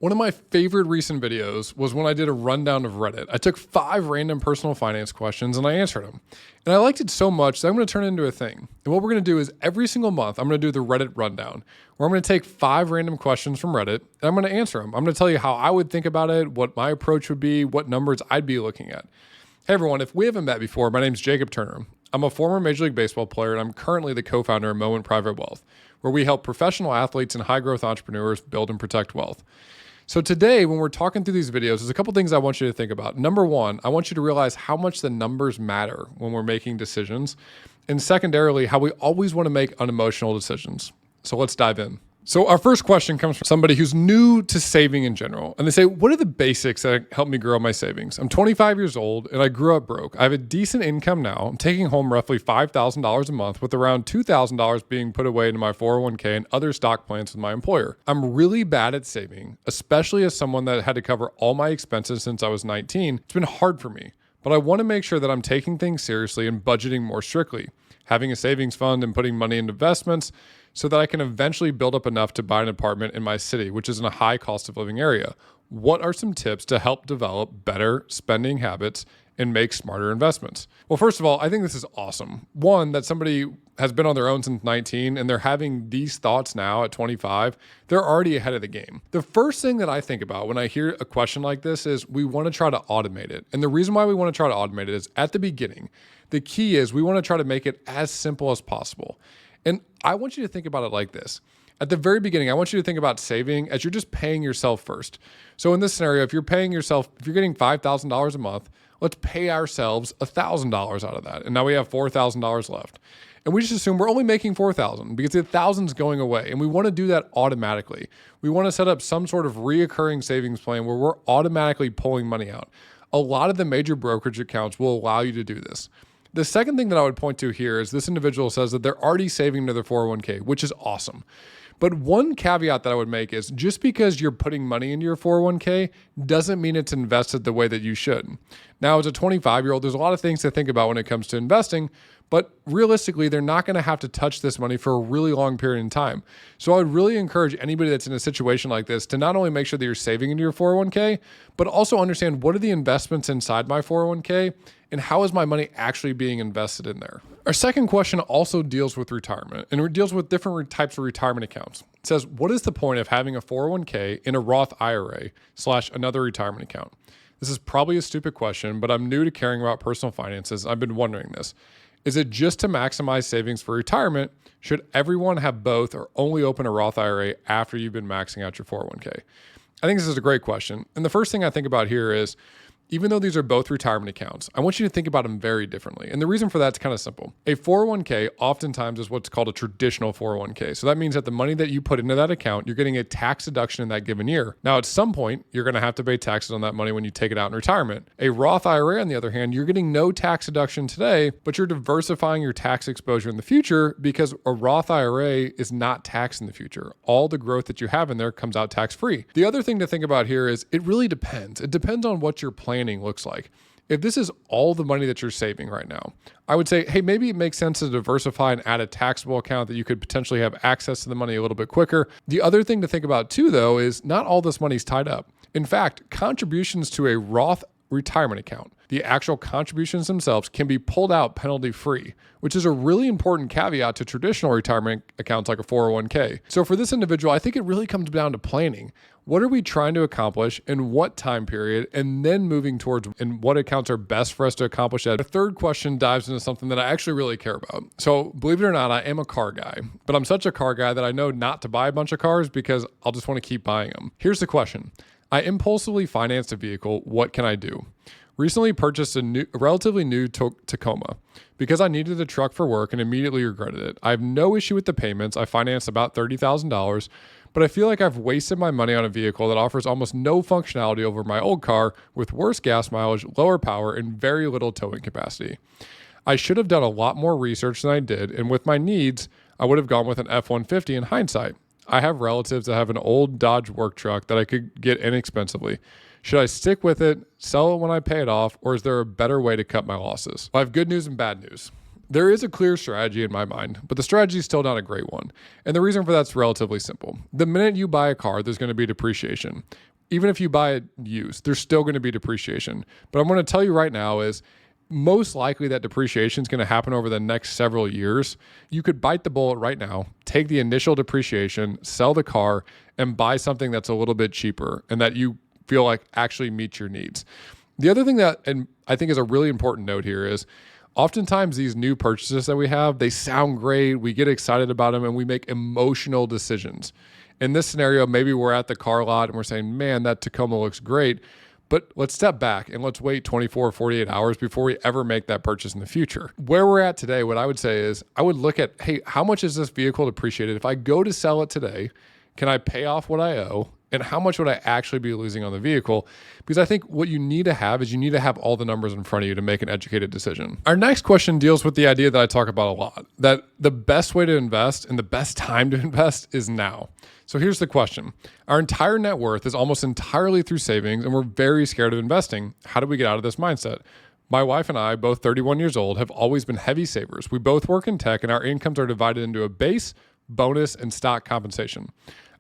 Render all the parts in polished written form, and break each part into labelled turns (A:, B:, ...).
A: One of my favorite recent videos was when I did a rundown of Reddit. I took 5 random personal finance questions and I answered them. And I liked it so much that I'm going to turn it into a thing. And what we're going to do is every single month, I'm going to do the Reddit rundown, where I'm going to take 5 random questions from Reddit and I'm going to answer them. I'm going to tell you how I would think about it, what my approach would be, what numbers I'd be looking at. Hey everyone, if we haven't met before, my name's Jacob Turner. I'm a former Major League Baseball player and I'm currently the co-founder of Moment Private Wealth, where we help professional athletes and high-growth entrepreneurs build and protect wealth. So today, when we're talking through these videos, there's a couple things I want you to think about. Number one, I want you to realize how much the numbers matter when we're making decisions. And secondarily, how we always want to make unemotional decisions. So let's dive in. So our first question comes from somebody who's new to saving in general. And they say, what are the basics that help me grow my savings? I'm 25 years old and I grew up broke. I have a decent income now. I'm taking home roughly $5,000 a month with around $2,000 being put away into my 401k and other stock plans with my employer. I'm really bad at saving, especially as someone that had to cover all my expenses since I was 19. It's been hard for me, but I want to make sure that I'm taking things seriously and budgeting more strictly, having a savings fund and putting money into investments so that I can eventually build up enough to buy an apartment in my city, which is in a high cost of living area. What are some tips to help develop better spending habits and make smarter investments? Well, first of all, I think this is awesome. One, that somebody has been on their own since 19 and they're having these thoughts now at 25, they're already ahead of the game. The first thing that I think about when I hear a question like this is we want to try to automate it. And the reason why we want to try to automate it is at the beginning, the key is we want to try to make it as simple as possible. And I want you to think about it like this. At the very beginning, I want you to think about saving as you're just paying yourself first. So in this scenario, if you're getting $5,000 a month, let's pay ourselves $1,000 out of that. And now we have $4,000 left. And we just assume we're only making $4,000 because the $1,000's going away. And we want to do that automatically. We want to set up some sort of reoccurring savings plan where we're automatically pulling money out. A lot of the major brokerage accounts will allow you to do this. The second thing that I would point to here is this individual says that they're already saving to their 401k, which is awesome. But one caveat that I would make is just because you're putting money into your 401k doesn't mean it's invested the way that you should. Now, as a 25-year-old, there's a lot of things to think about when it comes to investing, but realistically, they're not going to have to touch this money for a really long period in time. So I would really encourage anybody that's in a situation like this to not only make sure that you're saving into your 401k, but also understand what are the investments inside my 401k and how is my money actually being invested in there. Our second question also deals with retirement, and it deals with different types of retirement accounts. It says, what is the point of having a 401k in a Roth IRA / another retirement account? This is probably a stupid question, but I'm new to caring about personal finances. I've been wondering this. Is it just to maximize savings for retirement? Should everyone have both or only open a Roth IRA after you've been maxing out your 401k? I think this is a great question. And the first thing I think about here is, even though these are both retirement accounts, I want you to think about them very differently. And the reason for that's kind of simple. A 401k oftentimes is what's called a traditional 401k. So that means that the money that you put into that account, you're getting a tax deduction in that given year. Now, at some point, you're going to have to pay taxes on that money when you take it out in retirement. A Roth IRA, on the other hand, you're getting no tax deduction today, but you're diversifying your tax exposure in the future because a Roth IRA is not taxed in the future. All the growth that you have in there comes out tax-free. The other thing to think about here is it really depends. It depends on what your planning looks like. If this is all the money that you're saving right now, I would say, hey, maybe it makes sense to diversify and add a taxable account that you could potentially have access to the money a little bit quicker. The other thing to think about too, though, is not all this money's tied up. In fact, contributions to a Roth retirement account, the actual contributions themselves can be pulled out penalty-free, which is a really important caveat to traditional retirement accounts like a 401k. So for this individual, I think it really comes down to planning. What are we trying to accomplish in what time period, and then moving towards and what accounts are best for us to accomplish that. The third question dives into something that I actually really care about. So believe it or not, I am a car guy, but I'm such a car guy that I know not to buy a bunch of cars because I'll just want to keep buying them. Here's the question. I impulsively financed a vehicle. What can I do? Recently purchased a relatively new Tacoma because I needed a truck for work and immediately regretted it. I have no issue with the payments. I financed about $30,000, but I feel like I've wasted my money on a vehicle that offers almost no functionality over my old car with worse gas mileage, lower power, and very little towing capacity. I should have done a lot more research than I did, and with my needs, I would have gone with an F-150 in hindsight. I have relatives that have an old Dodge work truck that I could get inexpensively. Should I stick with it, sell it when I pay it off, or is there a better way to cut my losses? Well, I have good news and bad news. There is a clear strategy in my mind, but the strategy is still not a great one. And the reason for that's relatively simple. The minute you buy a car, there's going to be depreciation. Even if you buy it used, there's still going to be depreciation. But I'm going to tell you right now is most likely that depreciation is going to happen over the next several years. You could bite the bullet right now, take the initial depreciation, sell the car, and buy something that's a little bit cheaper and that you feel like actually meets your needs. The other thing that, and I think is a really important note here, is oftentimes these new purchases that we have, they sound great, we get excited about them, and we make emotional decisions. In this scenario, maybe we're at the car lot and we're saying, man, that Tacoma looks great. But let's step back and let's wait 24, 48 hours before we ever make that purchase in the future. Where we're at today, what I would say is I would look at, hey, how much is this vehicle depreciated? If I go to sell it today, can I pay off what I owe? And how much would I actually be losing on the vehicle? Because I think what you need to have is you need to have all the numbers in front of you to make an educated decision. Our next question deals with the idea that I talk about a lot, that the best way to invest and the best time to invest is now. So here's the question. Our entire net worth is almost entirely through savings, and we're very scared of investing. How do we get out of this mindset? My wife and I, both 31 years old, have always been heavy savers. We both work in tech, and our incomes are divided into a base, bonus, and stock compensation.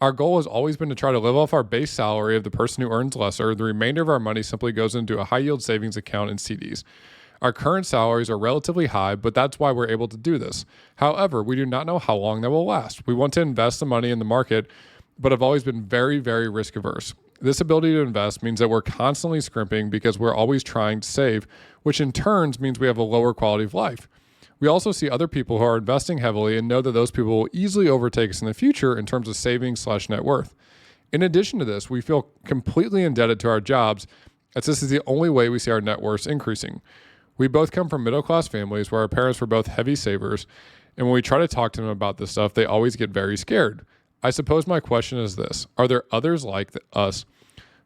A: Our goal has always been to try to live off our base salary of the person who earns lesser. The remainder of our money simply goes into a high-yield savings account and CDs. Our current salaries are relatively high, but that's why we're able to do this. However, we do not know how long that will last. We want to invest the money in the market, but have always been very, very risk averse. This ability to invest means that we're constantly scrimping because we're always trying to save, which in turn means we have a lower quality of life. We also see other people who are investing heavily and know that those people will easily overtake us in the future in terms of savings/net worth. In addition to this, we feel completely indebted to our jobs, as this is the only way we see our net worth increasing. We both come from middle-class families where our parents were both heavy savers, and when we try to talk to them about this stuff, they always get very scared. I suppose my question is this: are there others like us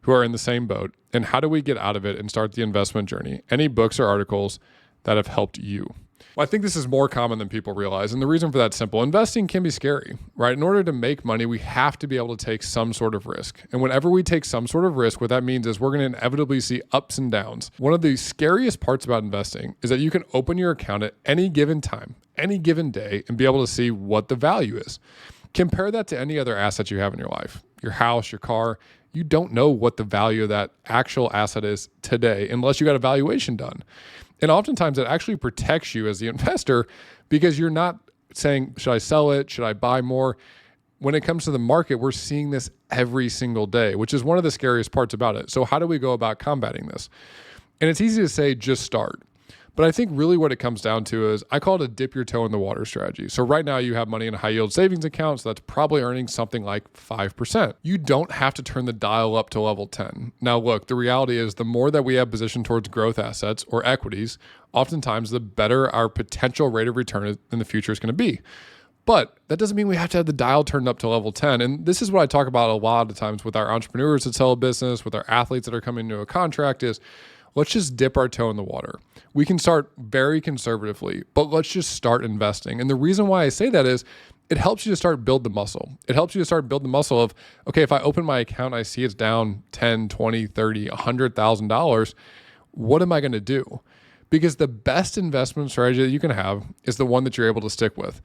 A: who are in the same boat, and how do we get out of it and start the investment journey? Any books or articles that have helped you? Well, I think this is more common than people realize, and the reason for that's simple. Investing can be scary, right? In order to make money, we have to be able to take some sort of risk. And whenever we take some sort of risk, what that means is we're going to inevitably see ups and downs. One of the scariest parts about investing is that you can open your account at any given time, any given day, and be able to see what the value is. Compare that to any other asset you have in your life, your house, your car. You don't know what the value of that actual asset is today unless you got a valuation done. And oftentimes it actually protects you as the investor because you're not saying, should I sell it? Should I buy more? When it comes to the market, we're seeing this every single day, which is one of the scariest parts about it. So how do we go about combating this? And it's easy to say, just start. But I think really what it comes down to is I call it a dip your toe in the water strategy. So right now you have money in a high yield savings account, so that's probably earning something like 5%. You don't have to turn the dial up to level 10. Now look, the reality is the more that we have positioned towards growth assets or equities, oftentimes the better our potential rate of return in the future is going to be. But that doesn't mean we have to have the dial turned up to level 10. And this is what I talk about a lot of times with our entrepreneurs that sell a business, with our athletes that are coming into a contract is, let's just dip our toe in the water. We can start very conservatively, but let's just start investing. And the reason why I say that is it helps you to start build the muscle. It helps you to start build the muscle of, okay, if I open my account, I see it's down 10, 20, 30, $100,000. What am I going to do? Because the best investment strategy that you can have is the one that you're able to stick with.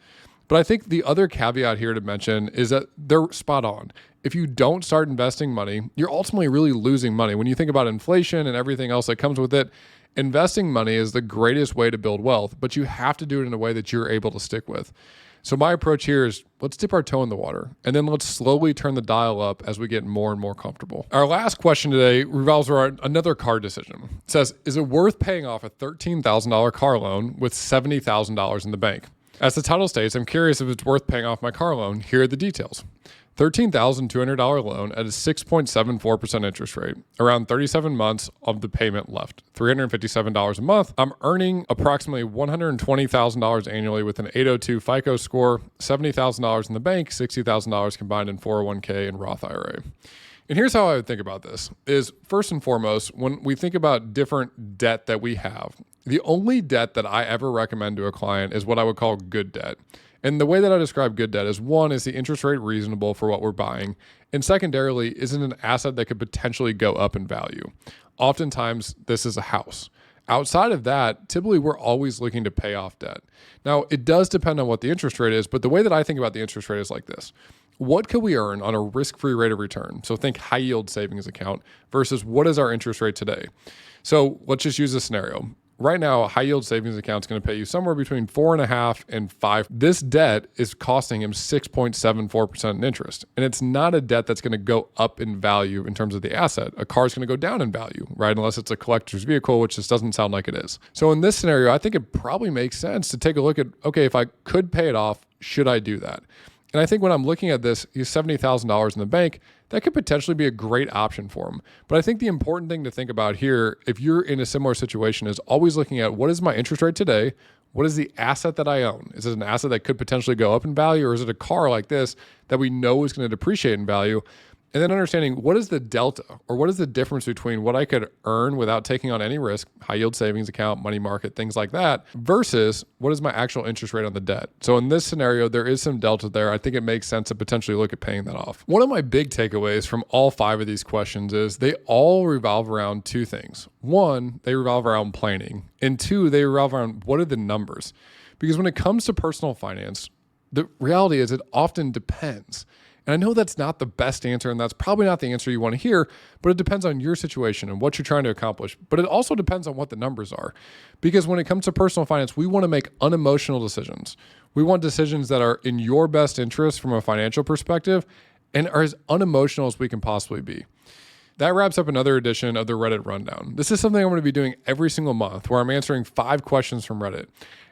A: But I think the other caveat here to mention is that they're spot on. If you don't start investing money, you're ultimately really losing money. When you think about inflation and everything else that comes with it, investing money is the greatest way to build wealth, but you have to do it in a way that you're able to stick with. So my approach here is let's dip our toe in the water and then let's slowly turn the dial up as we get more and more comfortable. Our last question today revolves around another car decision. It says, is it worth paying off a $13,000 car loan with $70,000 in the bank? As the title states, I'm curious if it's worth paying off my car loan. Here are the details. $13,200 loan at a 6.74% interest rate, around 37 months of the payment left, $357 a month. I'm earning approximately $120,000 annually with an 802 FICO score, $70,000 in the bank, $60,000 combined in 401k and Roth IRA. And here's how I would think about this is first and foremost, when we think about different debt that we have, the only debt that I ever recommend to a client is what I would call good debt. And the way that I describe good debt is one, is the interest rate reasonable for what we're buying? And secondarily, is it an asset that could potentially go up in value? Oftentimes, this is a house. Outside of that, typically we're always looking to pay off debt. Now, it does depend on what the interest rate is, but the way that I think about the interest rate is like this. what could we earn on a risk-free rate of return? So think high yield savings account versus what is our interest rate today? So let's just use a scenario. Right now, a high yield savings account is going to pay you somewhere between 4.5 and 5. This debt is costing him 6.74% in interest. And it's not a debt that's going to go up in value in terms of the asset. A car is going to go down in value, right? Unless it's a collector's vehicle, which just doesn't sound like it is. So in this scenario, I think it probably makes sense to take a look at, okay, if I could pay it off, should I do that? And I think when I'm looking at this, he's $70,000 in the bank, that could potentially be a great option for him. But I think the important thing to think about here, if you're in a similar situation, is always looking at what is my interest rate today? What is the asset that I own? Is it an asset that could potentially go up in value, or is it a car like this that we know is going to depreciate in value? And then understanding what is the delta, or what is the difference between what I could earn without taking on any risk, high yield savings account, money market, things like that, versus what is my actual interest rate on the debt. So in this scenario, there is some delta there. I think it makes sense to potentially look at paying that off. One of my big takeaways from all 5 of these questions is they all revolve around 2 things. 1, they revolve around planning. And 2, they revolve around what are the numbers? Because when it comes to personal finance, the reality is it often depends. And I know that's not the best answer, and that's probably not the answer you want to hear, but it depends on your situation and what you're trying to accomplish. But it also depends on what the numbers are. Because when it comes to personal finance, we want to make unemotional decisions. We want decisions that are in your best interest from a financial perspective and are as unemotional as we can possibly be. That wraps up another edition of the Reddit Rundown. This is something I'm going to be doing every single month, where I'm answering 5 questions from Reddit.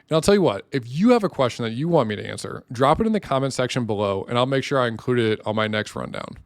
A: And I'll tell you what, if you have a question that you want me to answer, drop it in the comment section below, and I'll make sure I include it on my next rundown.